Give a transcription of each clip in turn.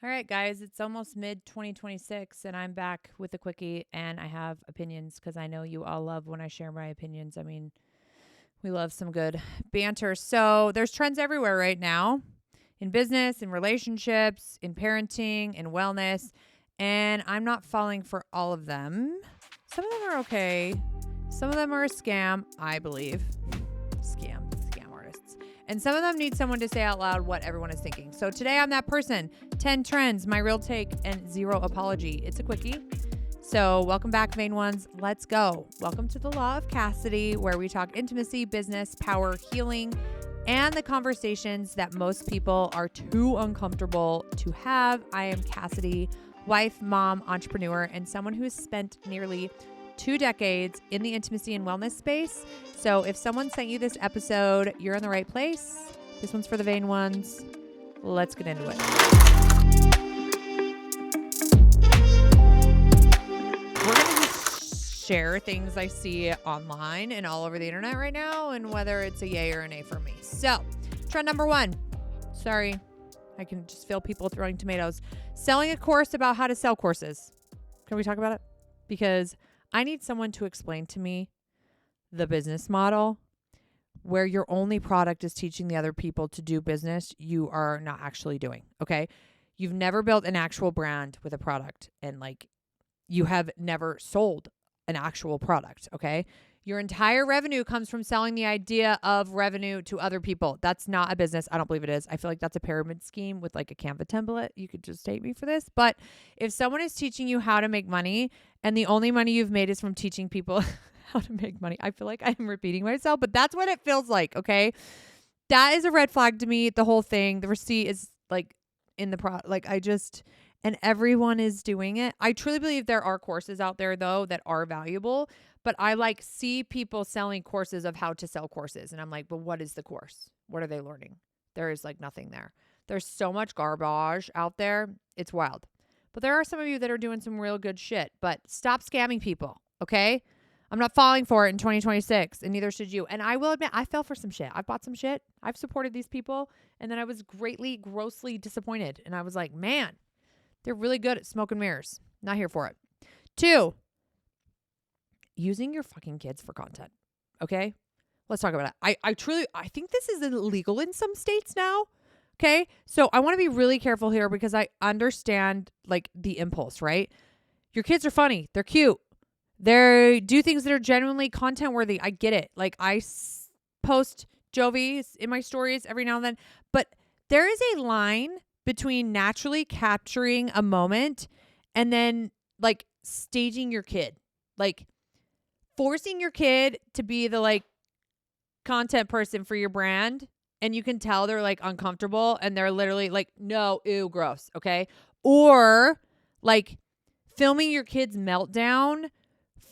All right, guys, it's almost mid 2026, and I'm back with a quickie, and I have opinions because I know you all love when I share my opinions. I mean, we love some good banter. So there's trends everywhere right now in business, in relationships, in parenting, in wellness, and I'm not falling for all of them. Some of them are okay. Some of them are a scam, I believe. Scam artists. And some of them need someone to say out loud what everyone is thinking. So today I'm that person. 10 trends, my real take, and zero apology. It's a quickie. So welcome back, vain ones. Let's go. Welcome to the Law of Cassidy, where we talk intimacy, business, power, healing, and the conversations that most people are too uncomfortable to have. I am Cassidy, wife, mom, entrepreneur, and someone who has spent nearly 2 decades in the intimacy and wellness space. So if someone sent you this episode, you're in the right place. This one's for the vain ones. Let's get into it. We're going to just share things I see online and all over the internet right now, and whether it's a yay or an nay for me. So, trend number 1. Sorry, I can just feel people throwing tomatoes. Selling a course about how to sell courses. Can we talk about it? Because I need someone to explain to me the business model where your only product is teaching the other people to do business you are not actually doing. Okay. You've never built an actual brand with a product, and you have never sold an actual product. Okay. Your entire revenue comes from selling the idea of revenue to other people. That's not a business. I don't believe it is. I feel like that's a pyramid scheme with a Canva template. You could just take me for this. But if someone is teaching you how to make money and the only money you've made is from teaching people how to make money, I feel like I'm repeating myself, but that's what it feels like. Okay. That is a red flag to me. The whole thing, the receipt is in the and everyone is doing it. I truly believe there are courses out there though that are valuable, but I see people selling courses of how to sell courses. And I'm like, but what is the course? What are they learning? There is nothing there. There's so much garbage out there. It's wild. But there are some of you that are doing some real good shit, but stop scamming people. Okay. I'm not falling for it in 2026, and neither should you. And I will admit, I fell for some shit. I've bought some shit. I've supported these people. And then I was grossly disappointed. And I was like, man, they're really good at smoke and mirrors. Not here for it. 2, using your fucking kids for content. Okay. Let's talk about it. I think this is illegal in some states now. Okay. So I want to be really careful here because I understand the impulse, right? Your kids are funny. They're cute. They do things that are genuinely content worthy. I get it. I post Jovies in my stories every now and then, but there is a line between naturally capturing a moment and then staging your kid, forcing your kid to be the content person for your brand. And you can tell they're uncomfortable and they're literally no, ew, gross. Okay. Or filming your kid's meltdown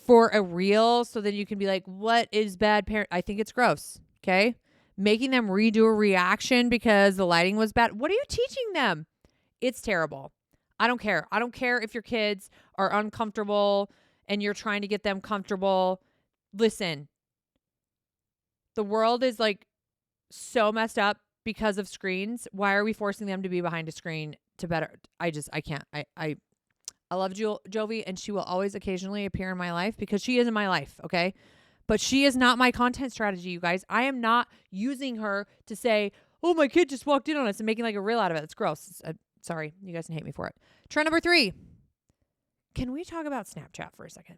for a reel so then you can be what is bad parent? I think it's gross. Okay. Making them redo a reaction because the lighting was bad. What are you teaching them? It's terrible. I don't care. I don't care if your kids are uncomfortable and you're trying to get them comfortable. Listen, the world is so messed up because of screens. Why are we forcing them to be behind a screen to better? I can't. I love Jovi, and she will always occasionally appear in my life because she is in my life, okay? But she is not my content strategy, you guys. I am not using her to say, oh, my kid just walked in on us and making a reel out of it. It's gross. Sorry, you guys can hate me for it. Trend number 3. Can we talk about Snapchat for a second?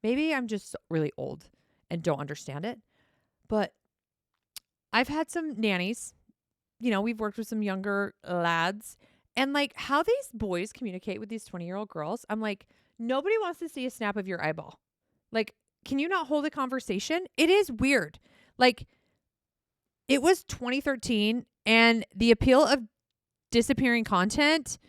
Maybe I'm just really old and don't understand it, but I've had some nannies. We've worked with some younger lads. And how these boys communicate with these 20-year-old girls, I'm nobody wants to see a snap of your eyeball. Can you not hold a conversation? It is weird. It was 2013 and the appeal of disappearing content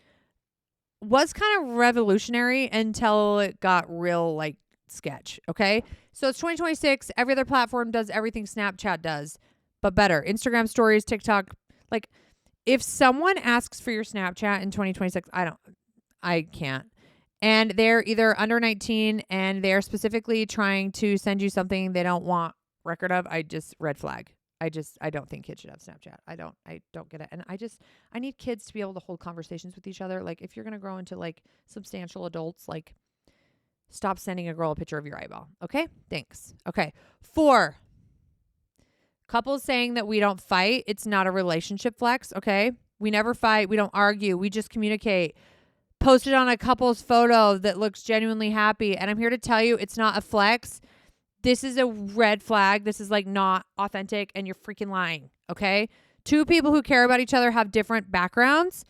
was kind of revolutionary until it got real sketch. Okay. So it's 2026. Every other platform does everything Snapchat does, but better. Instagram stories, TikTok, if someone asks for your Snapchat in 2026, I can't. And they're either under 19 and they're specifically trying to send you something they don't want record of. Red flag. I don't think kids should have Snapchat. I don't get it. And I need kids to be able to hold conversations with each other. Like if you're going to grow into like substantial adults, like stop sending a girl a picture of your eyeball. Okay? Thanks. Okay. 4, couples saying that we don't fight. It's not a relationship flex. Okay? We never fight. We don't argue. We just communicate. Posted on a couple's photo that looks genuinely happy. And I'm here to tell you, it's not a flex. This is a red flag. This is like not authentic and you're freaking lying. Okay. 2 people who care about each other have different backgrounds,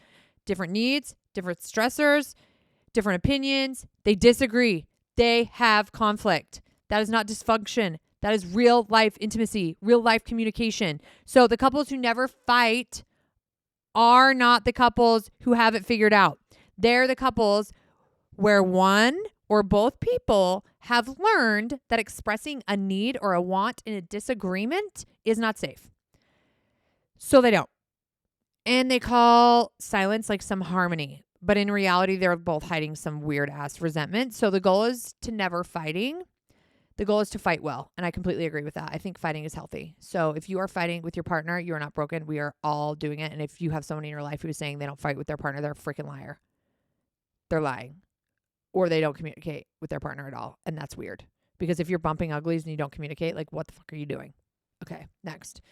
different needs, different stressors, different opinions. They disagree. They have conflict. That is not dysfunction. That is real life intimacy, real life communication. So the couples who never fight are not the couples who have it figured out. They're the couples where one or both people have learned that expressing a need or a want in a disagreement is not safe. So they don't. And they call silence like some harmony. But in reality, they're both hiding some weird ass resentment. So the goal is to never fighting. The goal is to fight well. And I completely agree with that. I think fighting is healthy. So if you are fighting with your partner, you are not broken. We are all doing it. And if you have someone in your life who is saying they don't fight with their partner, they're a freaking liar. They're lying. Or they don't communicate with their partner at all. And that's weird. Because if you're bumping uglies and you don't communicate, like what the fuck are you doing? Okay, next.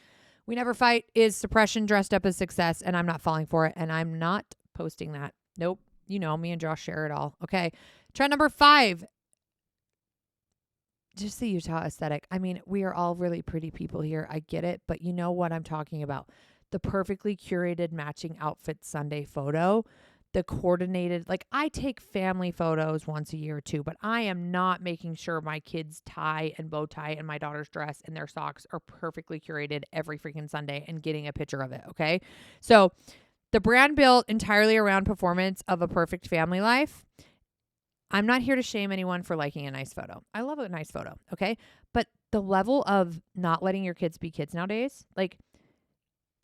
We never fight is suppression dressed up as success. And I'm not falling for it. And I'm not posting that. Nope. You know, me and Josh share it all. Okay. Trend number 5. Just the Utah aesthetic. I mean, we are all really pretty people here. I get it. But you know what I'm talking about. The perfectly curated matching outfit Sunday photo. The coordinated, like I take family photos once a year too, but I am not making sure my kids' tie and bow tie and my daughter's dress and their socks are perfectly curated every freaking Sunday and getting a picture of it. Okay. So the brand built entirely around performance of a perfect family life. I'm not here to shame anyone for liking a nice photo. I love a nice photo. Okay. But the level of not letting your kids be kids nowadays, like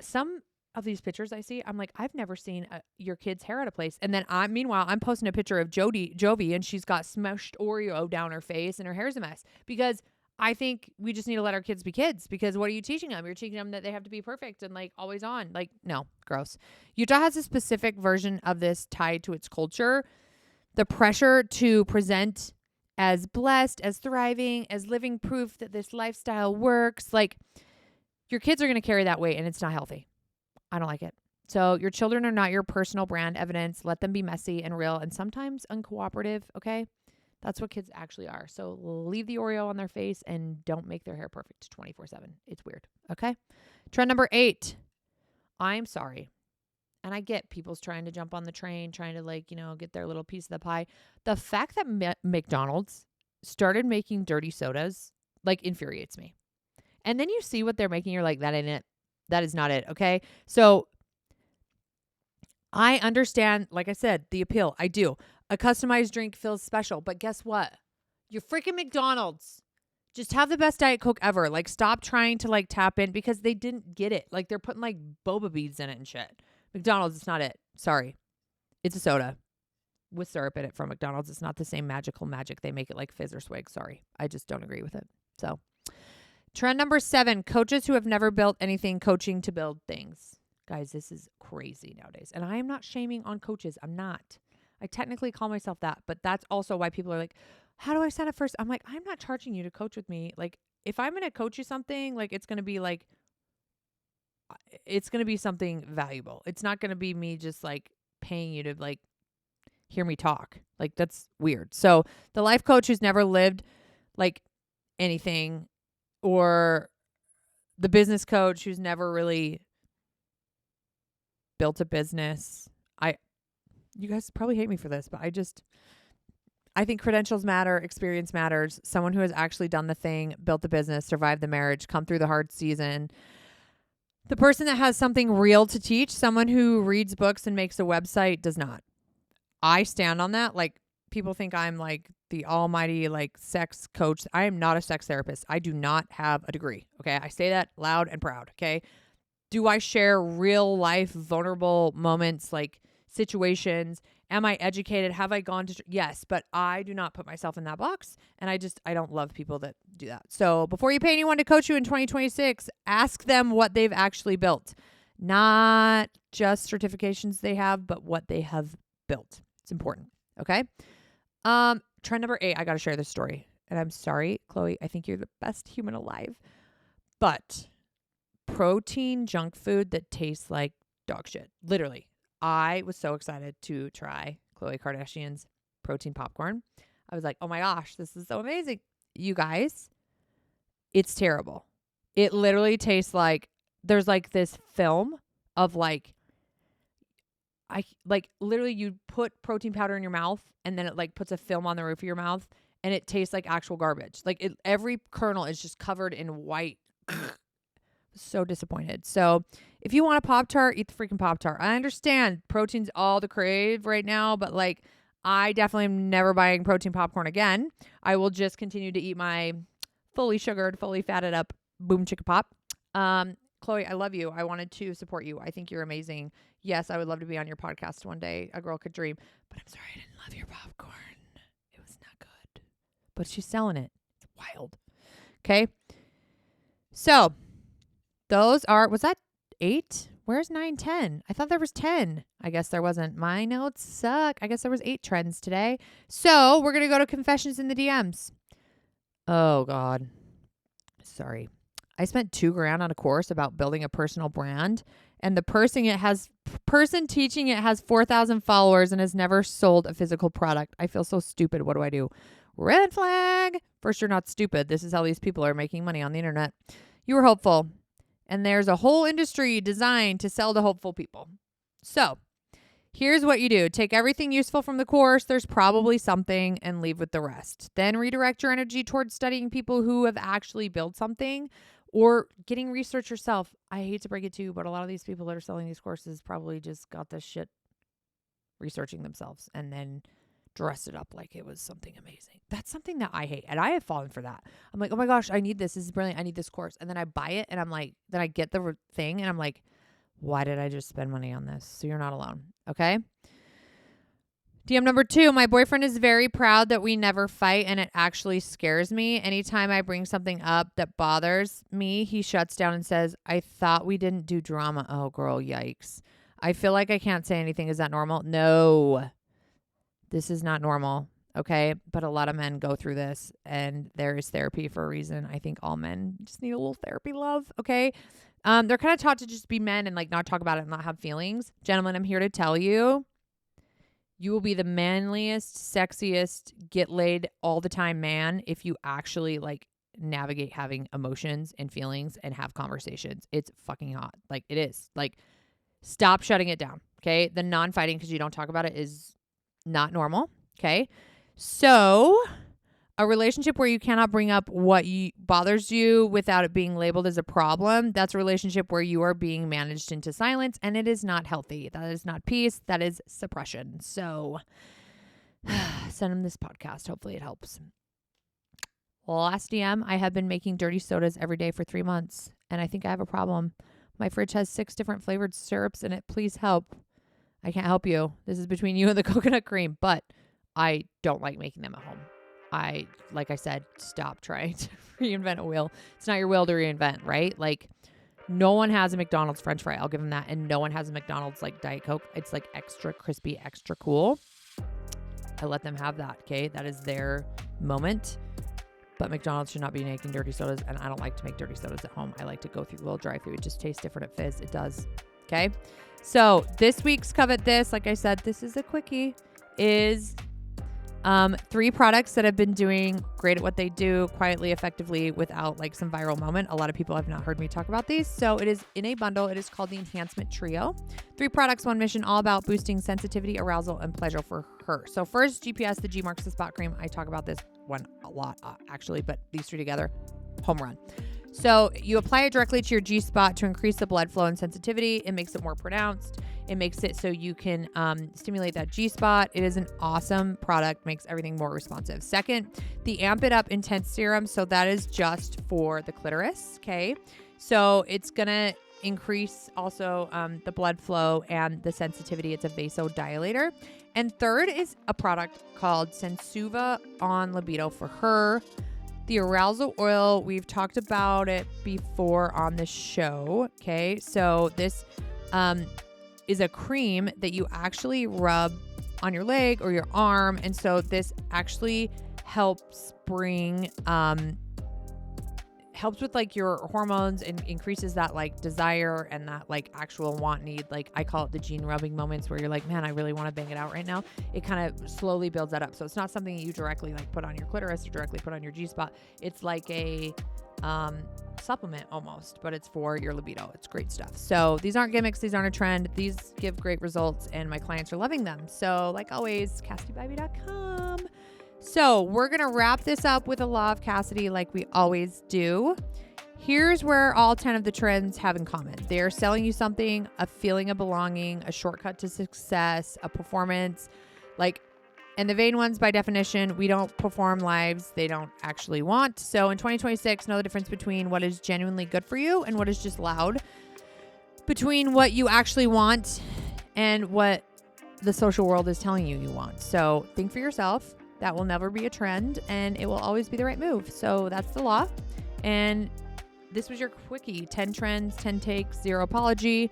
some of these pictures I see, I'm like, I've never seen your kid's hair at a place. And then meanwhile, I'm posting a picture of Jovi and she's got smushed Oreo down her face and her hair's a mess because I think we just need to let our kids be kids because what are you teaching them? You're teaching them that they have to be perfect and like always on. Like, no, gross. Utah has a specific version of this tied to its culture. The pressure to present as blessed, as thriving, as living proof that this lifestyle works. Like your kids are going to carry that weight and it's not healthy. I don't like it. So your children are not your personal brand evidence. Let them be messy and real and sometimes uncooperative. Okay. That's what kids actually are. So leave the Oreo on their face and don't make their hair perfect 24/7. It's weird. Okay. Trend number 8. I'm sorry. And I get people's trying to jump on the train, trying to like, you know, get their little piece of the pie. The fact that McDonald's started making dirty sodas like infuriates me. And then you see what they're making. You're like, that ain't it. That is not it. Okay. So I understand, like I said, the appeal. I do. A customized drink feels special. But guess what? You're freaking McDonald's. Just have the best Diet Coke ever. Like stop trying to like tap in because they didn't get it. Like they're putting like boba beads in it and shit. McDonald's, it's not it. Sorry. It's a soda with syrup in it from McDonald's. It's not the same magical magic. They make it like fizz or swig. Sorry. I just don't agree with it. So trend number 7, coaches who have never built anything coaching to build things. Guys, this is crazy nowadays. And I am not shaming on coaches. I'm not. I technically call myself that, but that's also why people are like, how do I sign up first? I'm like, I'm not charging you to coach with me. Like if I'm going to coach you something, like it's going to be something valuable. It's not going to be me just like paying you to like hear me talk. Like that's weird. So the life coach who's never lived like anything, or the business coach who's never really built a business. You guys probably hate me for this, but I think credentials matter, experience matters. Someone who has actually done the thing, built the business, survived the marriage, come through the hard season. The person that has something real to teach, someone who reads books and makes a website does not. I stand on that. Like people think I'm like the almighty like sex coach. I am not a sex therapist. I do not have a degree. Okay. I say that loud and proud. Okay. Do I share real life vulnerable moments like situations. Am I educated? Have I gone to, yes, but I do not put myself in that box. And I don't love people that do that. So before you pay anyone to coach you in 2026, ask them what they've actually built. Not just certifications they have, but what they have built. It's important. Okay. Trend number 8, I got to share this story. And I'm sorry, Chloe, I think you're the best human alive. But protein junk food that tastes like dog shit. Literally. I was so excited to try Khloe Kardashian's protein popcorn. I was like, oh my gosh, this is so amazing. You guys, it's terrible. It literally tastes like there's like this film of literally you put protein powder in your mouth and then it like puts a film on the roof of your mouth and it tastes like actual garbage. Like every kernel is just covered in white. So disappointed. So if you want a Pop-Tart, eat the freaking Pop-Tart. I understand protein's all the crave right now, but like I definitely am never buying protein popcorn again. I will just continue to eat my fully sugared, fully fatted up Boom Chicka Pop. Chloe, I love you. I wanted to support you. I think you're amazing. Yes, I would love to be on your podcast one day. A girl could dream. But I'm sorry I didn't love your popcorn. It was not good. But she's selling it. It's wild. Okay. So was that 8? Where's 9, 10? I thought there was 10. I guess there wasn't. My notes suck. I guess there was 8 trends today. So we're going to go to confessions in the DMs. Oh God. Sorry. I spent $2,000 on a course about building a personal brand, and the person teaching it has 4,000 followers and has never sold a physical product. I feel so stupid. What do I do? Red flag. First, you're not stupid. This is how these people are making money on the internet. You were hopeful, and there's a whole industry designed to sell to hopeful people. So here's what you do. Take everything useful from the course. There's probably something, and leave with the rest. Then redirect your energy towards studying people who have actually built something or getting research yourself. I hate to break it to you, but a lot of these people that are selling these courses probably just got this shit researching themselves and then dressed it up like it was something amazing. That's something that I hate. And I have fallen for that. I'm like, oh my gosh, I need this. This is brilliant. I need this course. And then I buy it and I'm like, then I get the thing and I'm like, why did I just spend money on this? So you're not alone. Okay. DM number 2, my boyfriend is very proud that we never fight, and it actually scares me. Anytime I bring something up that bothers me, he shuts down and says, I thought we didn't do drama. Oh, girl, yikes. I feel like I can't say anything. Is that normal? No, this is not normal. Okay. But a lot of men go through this, and there is therapy for a reason. I think all men just need a little therapy love. Okay. They're kind of taught to just be men and like not talk about it and not have feelings. Gentlemen, I'm here to tell you, you will be the manliest, sexiest, get laid all the time man if you actually like navigate having emotions and feelings and have conversations. It's fucking hot. Like it is. Like stop shutting it down. Okay. The non-fighting because you don't talk about it is not normal. Okay. So a relationship where you cannot bring up what bothers you without it being labeled as a problem, that's a relationship where you are being managed into silence, and it is not healthy. That is not peace. That is suppression. So send him this podcast. Hopefully it helps. Last DM, I have been making dirty sodas every day for 3 months, and I think I have a problem. My fridge has 6 different flavored syrups in it. Please help. I can't help you. This is between you and the coconut cream, but I don't like making them at home. Like I said, stop trying to reinvent a wheel. It's not your wheel to reinvent, right? Like no one has a McDonald's French fry. I'll give them that. And no one has a McDonald's like Diet Coke. It's like extra crispy, extra cool. I let them have that. Okay. That is their moment. But McDonald's should not be making dirty sodas. And I don't like to make dirty sodas at home. I like to go through the little dry food. It just tastes different at Fizz. It does. Okay. So this week's Covet This, like I said, this is a quickie, is 3 products that have been doing great at what they do quietly, effectively, without like some viral moment. A lot of people have not heard me talk about these. So it is in a bundle. It is called the Enhancement Trio. 3 products, 1 mission, all about boosting sensitivity, arousal, and pleasure for her. So first, GPS, the G Marks the Spot Cream. I talk about this one a lot, actually, but these 3 together, home run. So you apply it directly to your G-spot to increase the blood flow and sensitivity. It makes it more pronounced. It makes it so you can stimulate that G-spot. It is an awesome product, makes everything more responsive. Second, the Amp It Up Intense Serum. So that is just for the clitoris, okay? So it's going to increase also the blood flow and the sensitivity. It's a vasodilator. And third is a product called Sensuva on Libido for her. The arousal oil, we've talked about it before on the show. Okay, so this is a cream that you actually rub on your leg or your arm. And so this actually helps bring helps with like your hormones and increases that like desire and that like actual want need. Like I call it the gene rubbing moments where you're like, man, I really want to bang it out right now. It kind of slowly builds that up. So it's not something that you directly like put on your clitoris or directly put on your G-spot. It's like a supplement almost, but it's for your libido. It's great stuff. So these aren't gimmicks. These aren't a trend. These give great results and my clients are loving them. So like always, CassidyBybee.com. So we're going to wrap this up with a law of Cassidy like we always do. Here's where all 10 of the trends have in common. They're selling you something, a feeling of belonging, a shortcut to success, a performance. And the vain ones, by definition, we don't perform lives they don't actually want. So in 2026, know the difference between what is genuinely good for you and what is just loud, between what you actually want and what the social world is telling you want. So think for yourself. That will never be a trend and it will always be the right move. So that's the law. And this was your quickie. 10 trends, 10 takes, 0 apology.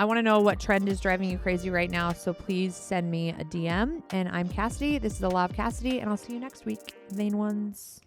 I want to know what trend is driving you crazy right now. So please send me a DM. And I'm Cassidy. This is the Law of Cassidy. And I'll see you next week. Vain ones.